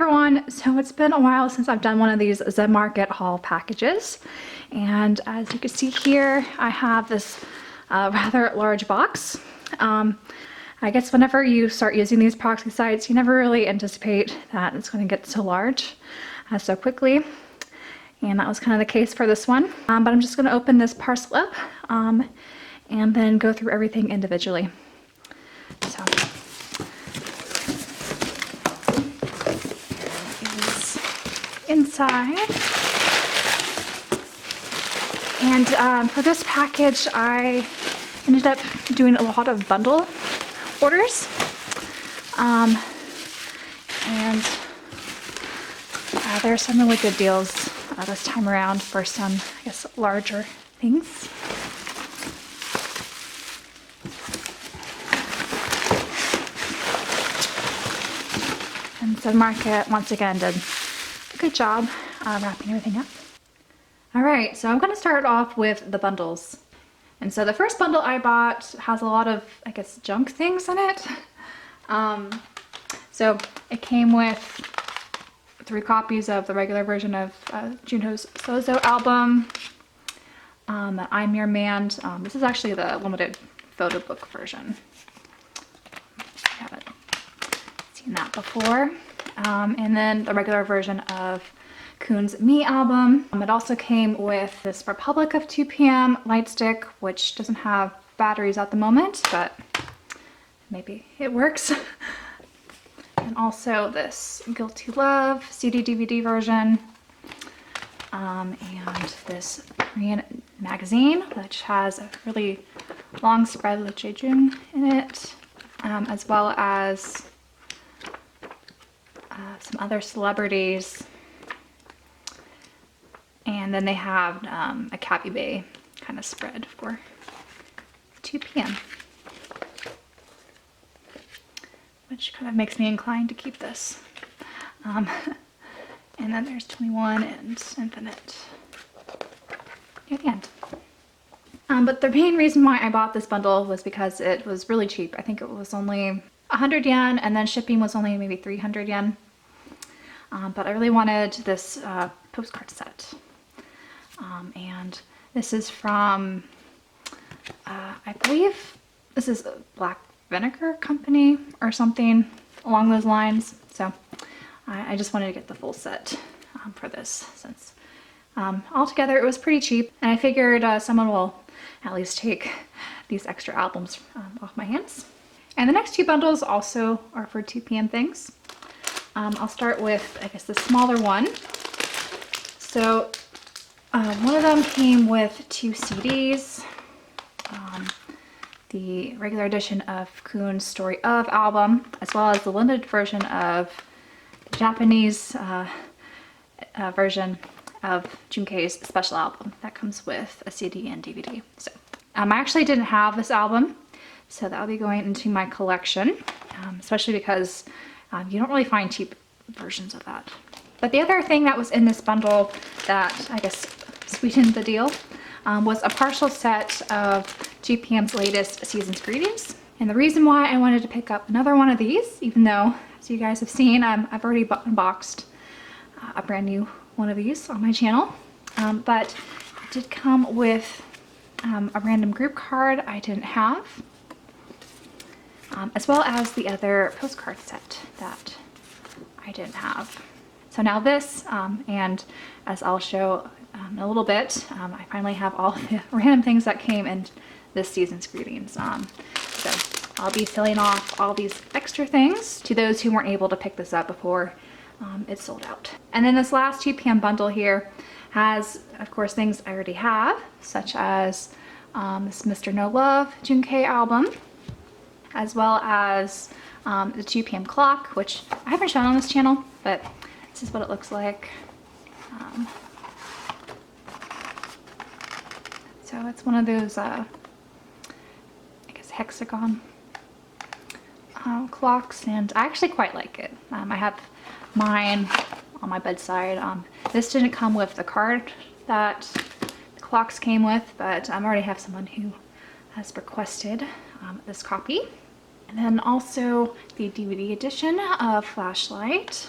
everyone! So it's been a while since I've done one of these Zenmarket haul packages, and as you can see here I have this rather large box. I guess whenever you start using these proxy sites you never really anticipate that it's going to get so large so quickly, and that was kind of the case for this one. But I'm just going to open this parcel up and then go through everything individually. So inside, and for this package I ended up doing a lot of bundle orders, and there's some really good deals this time around for some, I guess, larger things. And Zenmarket once again did good job wrapping everything up. All right, so I'm going to start off with the bundles. And so the first bundle I bought has a lot of, I guess, junk things in it. So it came with 3 copies of the regular version of Junho's Sozo album, the I'm Your Man. This is actually the limited photo book version. I haven't seen that before. And then the regular version of Kun's Me album. It also came with this Republic of 2 PM light stick, which doesn't have batteries at the moment, but maybe it works. And also this Guilty Love CD DVD version, and this Korean magazine, which has a really long spread with Jaejung in it, as well as some other celebrities. And then they have a Kaby Bay kind of spread for 2 PM, which kind of makes me inclined to keep this. And then there's 21 and Infinite near the end. But the main reason why I bought this bundle was because it was really cheap. I think it was only 100 yen, and then shipping was only maybe 300 yen. But I really wanted this postcard set. And this is from, I believe this is a Black Vinegar Company or something along those lines. So I just wanted to get the full set for this, since altogether it was pretty cheap. And I figured someone will at least take these extra albums off my hands. And the next 2 bundles also are for 2 PM things. I'll start with, I guess, the smaller one. So one of them came with 2 CDs. The regular edition of Kun's Story Of album, as well as the limited version of the Japanese version of Junkei's special album that comes with a CD and DVD. So I actually didn't have this album, so that'll be going into my collection, especially because you don't really find cheap versions of that. But the other thing that was in this bundle that I guess sweetened the deal was a partial set of 2 PM's latest season's greetings. And the reason why I wanted to pick up another one of these, even though, as you guys have seen, I've already unboxed a brand new one of these on my channel, but it did come with a random group card I didn't have, as well as the other postcard set that I didn't have. So now this, and as I'll show in a little bit, I finally have all the random things that came in this season's greetings. So I'll be selling off all these extra things to those who weren't able to pick this up before it sold out. And then this last 2 PM bundle here has, of course, things I already have, such as this Mr. No Love Junkei album, as well as the 2 PM clock, which I haven't shown on this channel, but this is what it looks like. So it's one of those, I guess, hexagon clocks, and I actually quite like it. I have mine on my bedside. This didn't come with the card that the clocks came with, but I already have someone who has requested this copy. And then also the DVD edition of Flashlight.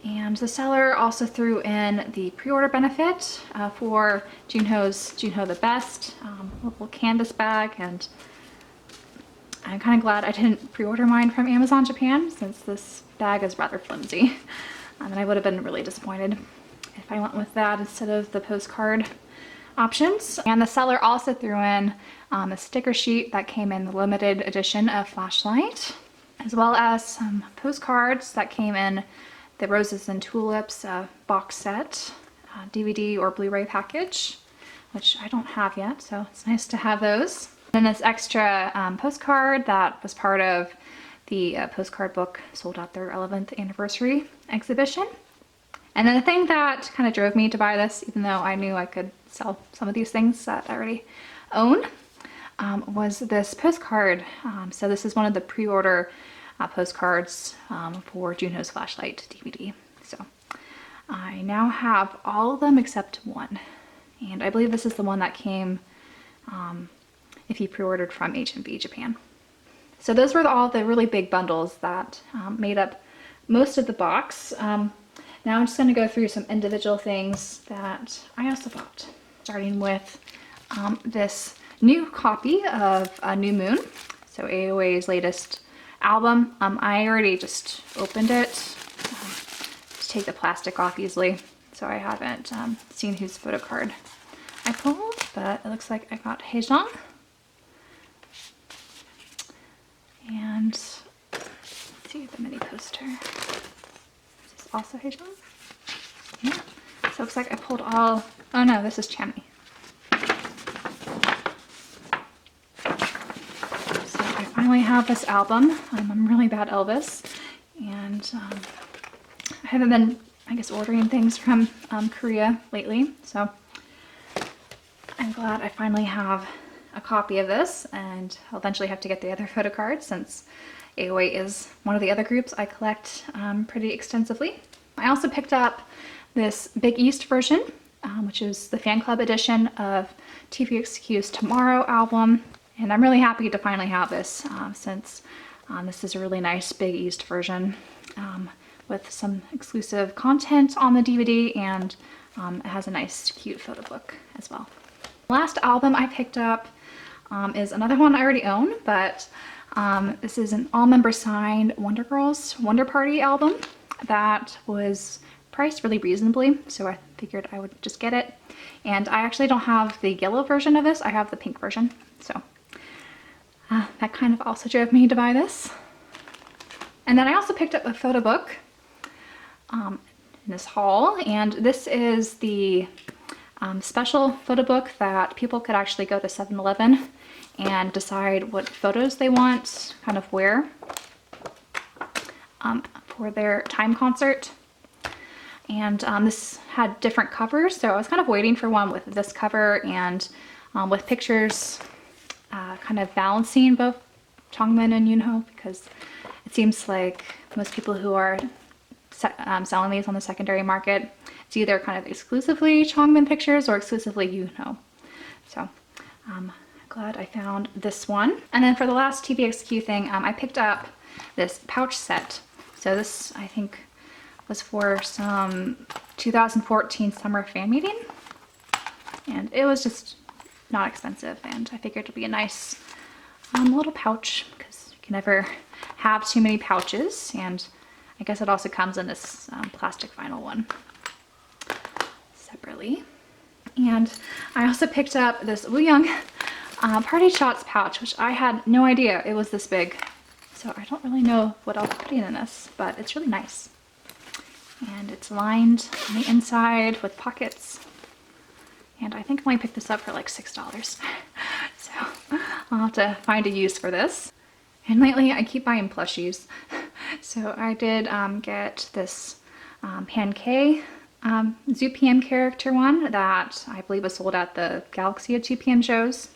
And the seller also threw in the pre-order benefit for Junho's Junho the Best, little canvas bag, and I'm kind of glad I didn't pre-order mine from Amazon Japan since this bag is rather flimsy. And I would have been really disappointed if I went with that instead of the postcard options. And the seller also threw in a sticker sheet that came in the limited edition of Flashlight, as well as some postcards that came in the Roses and Tulips box set, DVD or Blu-ray package, which I don't have yet, so it's nice to have those. Then this extra postcard that was part of the postcard book sold at their 11th anniversary exhibition. And then the thing that kind of drove me to buy this, even though I knew I could sell some of these things that I already own, was this postcard. So this is one of the pre-order postcards for Junho's Flashlight DVD. So I now have all of them except one. And I believe this is the one that came if you pre-ordered from HMV Japan. So those were all the really big bundles that made up most of the box. Now I'm just going to go through some individual things that I also bought, starting with this new copy of New Moon, so AOA's latest album. I already just opened it to take the plastic off easily, so I haven't seen whose photo card I pulled, but it looks like I got Haejong. And let's see the mini poster. Is this also Haejong? Yeah. So it looks like I pulled all, oh no, this is Chami. So I finally have this album. I'm really bad Elvis, and I haven't been, I guess, ordering things from Korea lately, so I'm glad I finally have a copy of this, and I'll eventually have to get the other photo cards since AOA is one of the other groups I collect pretty extensively. I also picked up this Big East version, which is the fan club edition of TVXQ's Tomorrow album, and I'm really happy to finally have this since this is a really nice Big East version with some exclusive content on the DVD, and it has a nice cute photo book as well. The last album I picked up is another one I already own, but this is an all-member signed Wonder Girls Wonder Party album that was priced really reasonably, so I figured I would just get it. And I actually don't have the yellow version of this, I have the pink version, so that kind of also drove me to buy this. And then I also picked up a photo book in this haul, and this is the special photo book that people could actually go to 7-Eleven and decide what photos they want, kind of where, for their Time concert. And this had different covers, so I was kind of waiting for one with this cover and with pictures kind of balancing both Chongmin and Yunho, because it seems like most people who are selling these on the secondary market, it's either kind of exclusively Chongmin pictures or exclusively Yunho. So I'm glad I found this one. And then for the last TVXQ thing, I picked up this pouch set. So this, I think, was for some 2014 summer fan meeting. And it was just not expensive, and I figured it'd be a nice little pouch, because you can never have too many pouches, and I guess it also comes in this plastic vinyl one separately. And I also picked up this Wooyoung Party Shots pouch, which I had no idea it was this big. So I don't really know what I'll be putting in this, but it's really nice. And it's lined on the inside with pockets. And I think I only picked this up for like $6. So I'll have to find a use for this. And lately I keep buying plushies. So I did get this Pankei ZooPM character one that I believe was sold at the Galaxy of 2PM shows.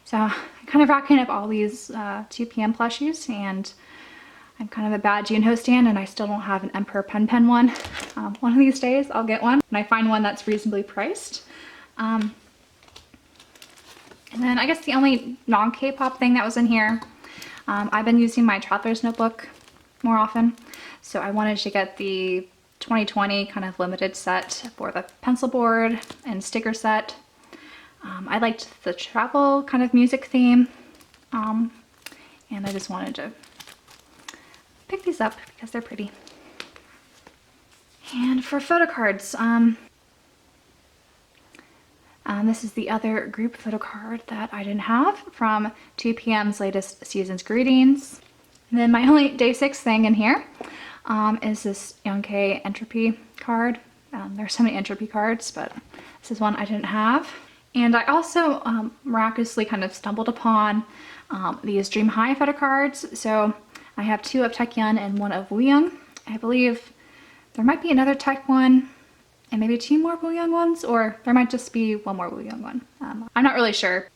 So I'm kind of racking up all these 2PM plushies, and I'm kind of a bad Junho stan, and I still don't have an Emperor Pen Pen one. One of these days I'll get one, and I find one that's reasonably priced. And then I guess the only non-K-pop thing that was in here, I've been using my Traveler's Notebook more often, so I wanted to get the 2020 kind of limited set for the pencil board and sticker set. I liked the travel kind of music theme, and I just wanted to pick these up because they're pretty. And for photo cards, this is the other group photo card that I didn't have from 2PM's latest season's greetings. And then my only day 6 thing in here is this Young-K entropy card. There's so many entropy cards, but this is one I didn't have. And I also miraculously kind of stumbled upon these Dream High photo cards. So I have 2 of Taecyeon and 1 of Wooyoung. I believe there might be another Taek one and maybe 2 more Wooyoung ones, or there might just be 1 more Wooyoung one. I'm not really sure.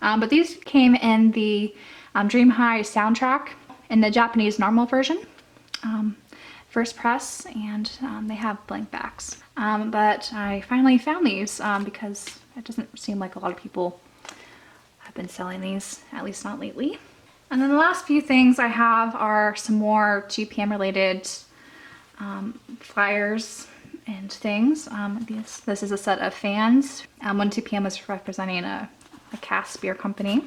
But these came in the Dream High soundtrack in the Japanese normal version. First press, and they have blank backs. But I finally found these because it doesn't seem like a lot of people have been selling these, at least not lately. And then the last few things I have are some more 2PM related flyers and things. This is a set of fans. When 2PM was representing a cask beer company.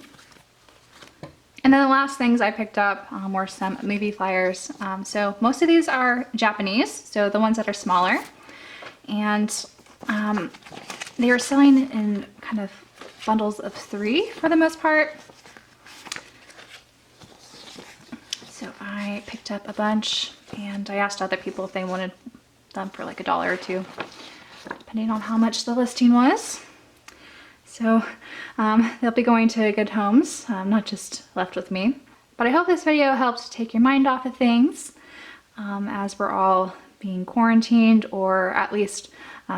And then the last things I picked up were some movie flyers. So most of these are Japanese, so the ones that are smaller. And they are selling in kind of bundles of 3 for the most part. So I picked up a bunch, and I asked other people if they wanted them for like $1 or $2, depending on how much the listing was. So they'll be going to good homes, not just left with me. But I hope this video helped take your mind off of things as we're all being quarantined, or at least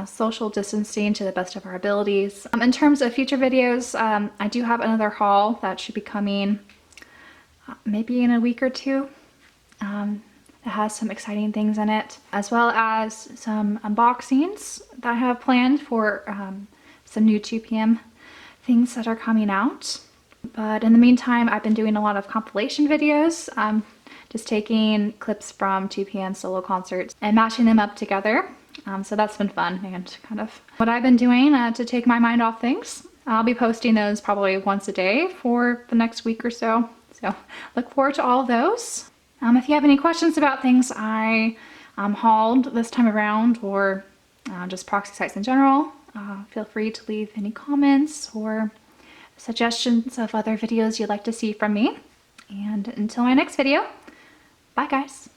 social distancing to the best of our abilities. In terms of future videos, I do have another haul that should be coming maybe in a week or 2. It has some exciting things in it, as well as some unboxings that I have planned for some new 2PM things that are coming out. But in the meantime, I've been doing a lot of compilation videos, just taking clips from 2PM solo concerts and matching them up together. So that's been fun and kind of what I've been doing to take my mind off things. I'll be posting those probably once a day for the next week or so. So look forward to all of those. If you have any questions about things I hauled this time around, or just proxy sites in general, feel free to leave any comments or suggestions of other videos you'd like to see from me. And until my next video, bye guys.